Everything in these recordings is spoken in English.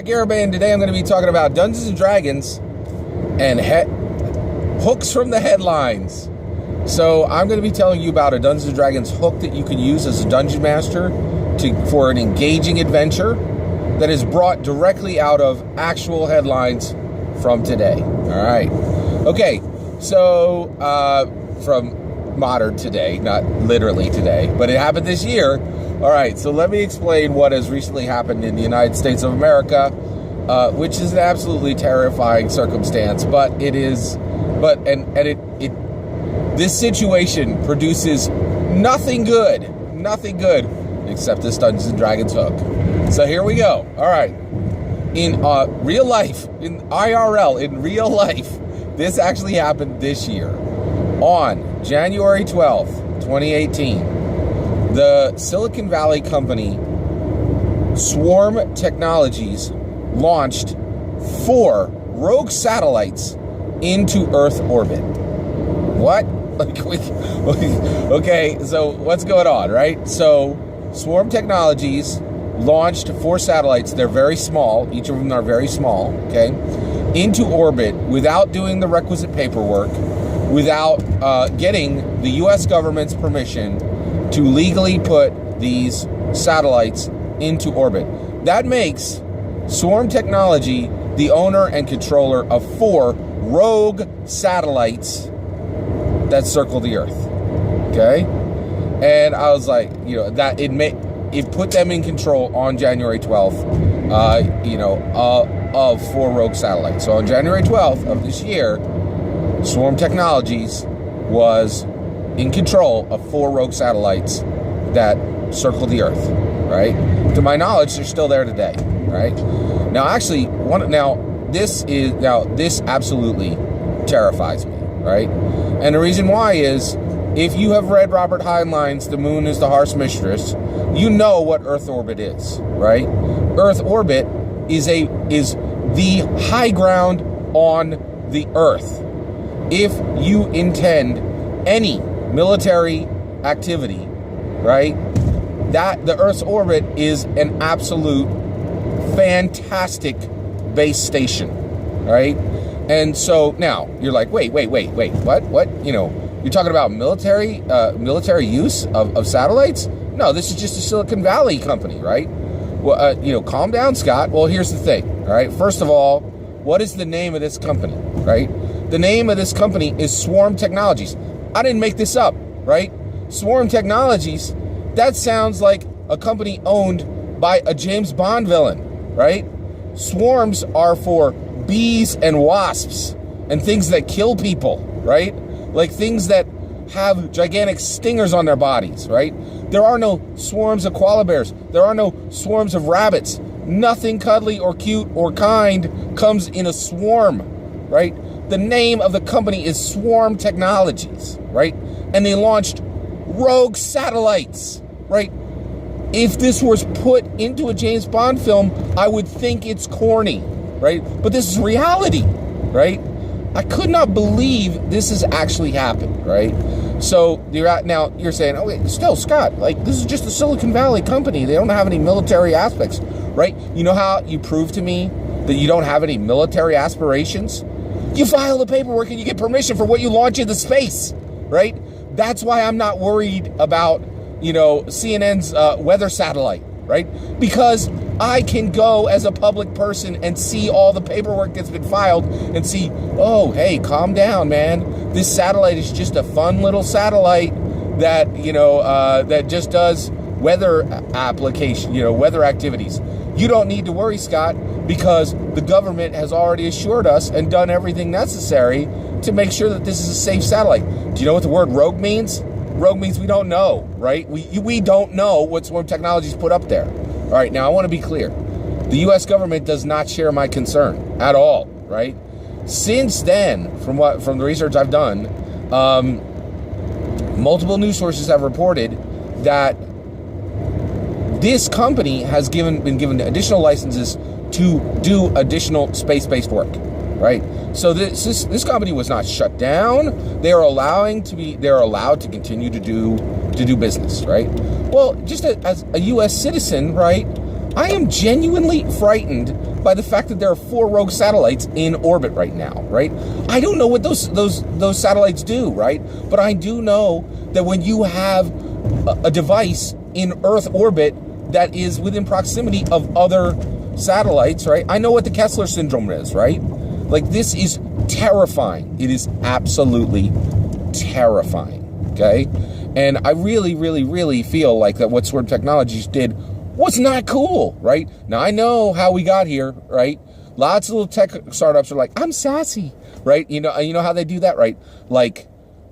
Garibay, and today I'm going to be talking about Dungeons and Dragons and hooks from the headlines. So I'm going to be telling you about a Dungeons and Dragons hook that you can use as a dungeon master for an engaging adventure that is brought directly out of actual headlines from today. All right. Okay. So from modern today, not literally today, but it happened this year. All right, so let me explain what has recently happened in the United States of America, which is an absolutely terrifying circumstance. But it is, this situation produces nothing good, except this Dungeons and Dragons hook. So here we go. All right, in real life, in IRL, in real life, this actually happened this year on January 12th, 2018. The Silicon Valley company Swarm Technologies launched 4 rogue satellites into Earth orbit. What? Okay, so what's going on, right? So Swarm Technologies launched 4 satellites. They're very small. Each of them are very small, okay? Into orbit without doing the requisite paperwork, without getting the U.S. government's permission to legally put these satellites into orbit. That makes Swarm Technology the owner and controller of 4 rogue satellites that circle the Earth. Okay? And I was like, that it put them in control on January 12th, of 4 rogue satellites. So on January 12th of this year, Swarm Technologies was in control of 4 rogue satellites that circle the Earth, right? To my knowledge, they're still there today, right? Now, actually, this absolutely terrifies me, right? And the reason why is, if you have read Robert Heinlein's "The Moon is the Harsh Mistress," you know what Earth orbit is, right? Earth orbit is the high ground on the Earth. If you intend any military activity, right, that the Earth's orbit is an absolute fantastic base station, right? And so now you're like, wait, what? You're talking about military use of satellites? No, this is just a Silicon Valley company, right? Well, calm down, Scott. Well, here's the thing, all right? First of all, what is the name of this company, right? The name of this company is Swarm Technologies. I didn't make this up, right? Swarm Technologies, that sounds like a company owned by a James Bond villain, right? Swarms are for bees and wasps and things that kill people, right? Like things that have gigantic stingers on their bodies, right? There are no swarms of koala bears. There are no swarms of rabbits. Nothing cuddly or cute or kind comes in a swarm, right? The name of the company is Swarm Technologies, right? And they launched rogue satellites, right? If this was put into a James Bond film, I would think it's corny, right? But this is reality, right? I could not believe this has actually happened, right? So you're saying, okay, still, Scott, like, this is just a Silicon Valley company. They don't have any military aspects, right? You know how you prove to me that you don't have any military aspirations? You file the paperwork and you get permission for what you launch into space, right? That's why I'm not worried about, CNN's weather satellite, right? Because I can go as a public person and see all the paperwork that's been filed and see, oh, hey, calm down, man. This satellite is just a fun little satellite that, that just does weather application, weather activities. You don't need to worry, Scott, because the government has already assured us and done everything necessary to make sure that this is a safe satellite. Do you know what the word rogue means? Rogue means we don't know, right? We don't know what Swarm Technologies put up there. All right, now I want to be clear. The U.S. government does not share my concern at all, right? Since then, from the research I've done, multiple news sources have reported that this company has been given additional licenses to do additional space-based work, right? So this company was not shut down. They are allowed to continue to do business, right? Well, just as a U.S. citizen, right, I am genuinely frightened by the fact that there are 4 rogue satellites in orbit right now, right? I don't know what those satellites do, right? But I do know that when you have a device in Earth orbit that is within proximity of other satellites, right? I know what the Kessler syndrome is, right? Like, this is terrifying. It is absolutely terrifying, okay? And I really, really, really feel like that what Swarm Technologies did was not cool, right? Now, I know how we got here, right? Lots of little tech startups are like, I'm sassy, right? You know how they do that, right? Like,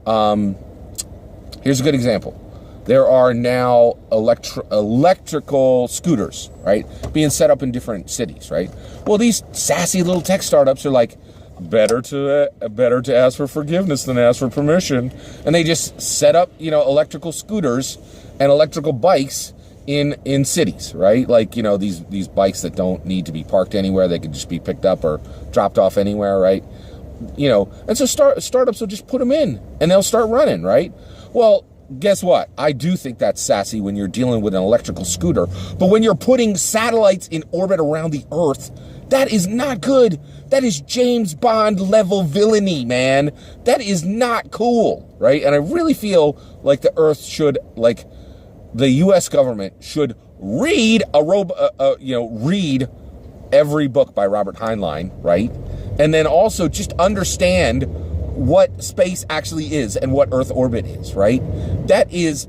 here's a good example. There are now electrical scooters, right, being set up in different cities, right? Well, these sassy little tech startups are like, better to ask for forgiveness than ask for permission, and they just set up, electrical scooters and electrical bikes in cities, right? Like, these bikes that don't need to be parked anywhere; they can just be picked up or dropped off anywhere, right? And so startups will just put them in, and they'll start running, right? Well, guess what? I do think that's sassy when you're dealing with an electrical scooter, but when you're putting satellites in orbit around the Earth, that is not good. That is James Bond level villainy, man. That is not cool, right? And I really feel like the Earth should, like, the U.S. government should read read every book by Robert Heinlein, right? And then also just understand what space actually is and what Earth orbit is, right? That is,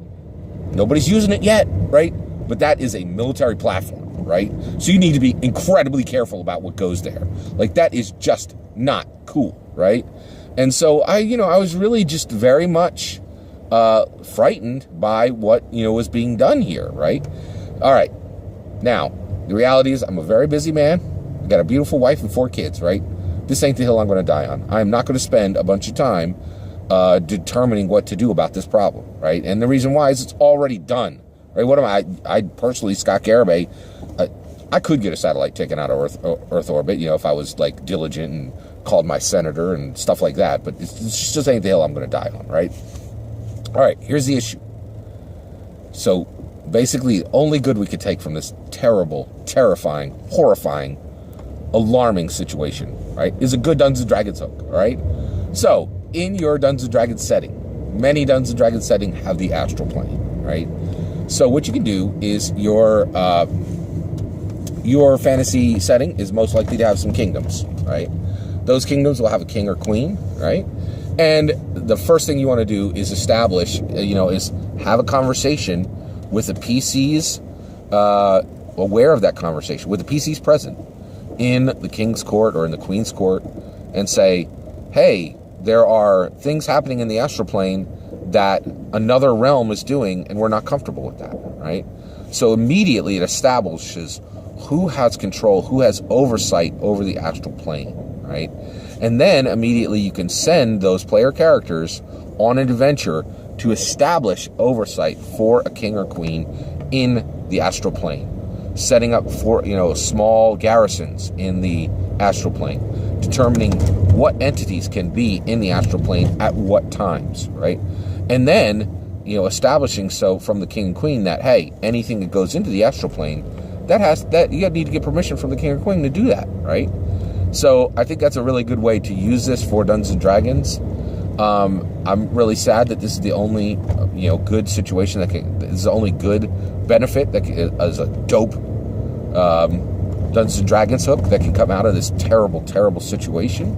nobody's using it yet, right? But that is a military platform, right? So you need to be incredibly careful about what goes there. Like, that is just not cool, right? And so I was really just very much frightened by what, was being done here, right? All right. Now, the reality is I'm a very busy man. I got a beautiful wife and 4 kids, right? This ain't the hill I'm going to die on. I'm not going to spend a bunch of time determining what to do about this problem, right? And the reason why is it's already done, right? What am I personally, Scott Garibay, I could get a satellite taken out of Earth orbit, if I was, like, diligent and called my senator and stuff like that. But it's just ain't the hill I'm going to die on, right? All right, here's the issue. So basically, the only good we could take from this terrible, terrifying, horrifying, alarming situation, right, is a good Dungeons & Dragons hook, all right? So, in your Dungeons & Dragons setting, many Dungeons & Dragons setting have the astral plane, right? So what you can do is your fantasy setting is most likely to have some kingdoms, right? Those kingdoms will have a king or queen, right? And the first thing you want to do is establish, is have a conversation with the PCs, aware of that conversation, with the PCs present in the king's court or in the queen's court, and say, hey, there are things happening in the astral plane that another realm is doing, and we're not comfortable with that, right? So immediately it establishes who has control, who has oversight over the astral plane, right? And then immediately you can send those player characters on an adventure to establish oversight for a king or queen in the astral plane, setting up for, small garrisons in the astral plane, determining what entities can be in the astral plane at what times, right? And then, establishing from the king and queen that, hey, anything that goes into the astral plane, you need to get permission from the king or queen to do that, right? So I think that's a really good way to use this for Dungeons and Dragons. I'm really sad that this is the only, good situation this is the only good benefit that is a dope Dungeons and Dragons hook that can come out of this terrible, terrible situation.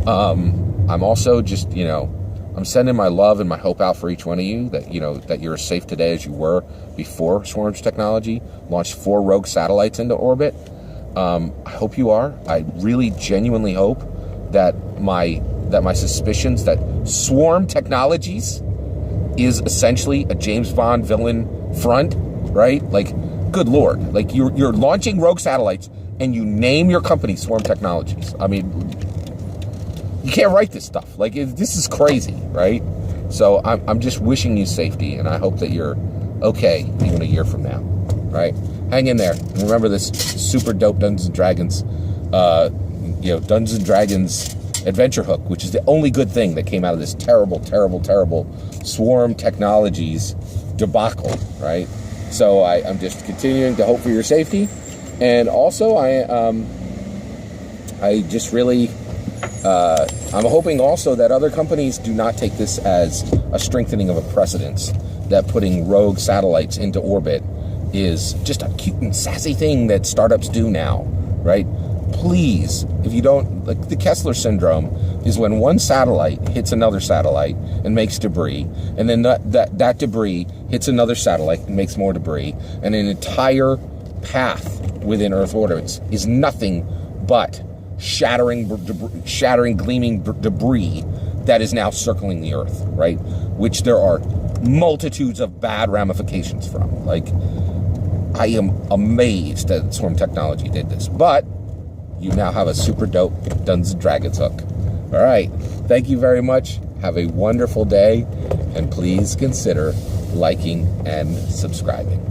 I'm also just, I'm sending my love and my hope out for each one of you that, that you're as safe today as you were before Swarm's Technology launched 4 rogue satellites into orbit. I hope you are. I really genuinely hope that my suspicions that Swarm Technologies is essentially a James Bond villain front, right? Like, good Lord. Like, you're launching rogue satellites and you name your company Swarm Technologies. I mean, you can't write this stuff. Like, this is crazy, right? So I'm just wishing you safety, and I hope that you're okay even a year from now, right? Hang in there. And remember this super dope Dungeons & Dragons, Dungeons & Dragons adventure hook, which is the only good thing that came out of this terrible, terrible, terrible Swarm Technologies debacle, right? So I'm just continuing to hope for your safety. And also, I just really, I'm hoping also that other companies do not take this as a strengthening of a precedence, that putting rogue satellites into orbit is just a cute and sassy thing that startups do now, right? Please, if you don't, like, the Kessler syndrome is when one satellite hits another satellite and makes debris, and then that debris hits another satellite and makes more debris, and an entire path within Earth orbits is nothing but shattering, gleaming debris that is now circling the Earth, right? Which there are multitudes of bad ramifications from. Like, I am amazed that Swarm Technology did this, but you now have a super dope Dungeons and Dragons hook. All right, thank you very much. Have a wonderful day, and please consider liking and subscribing.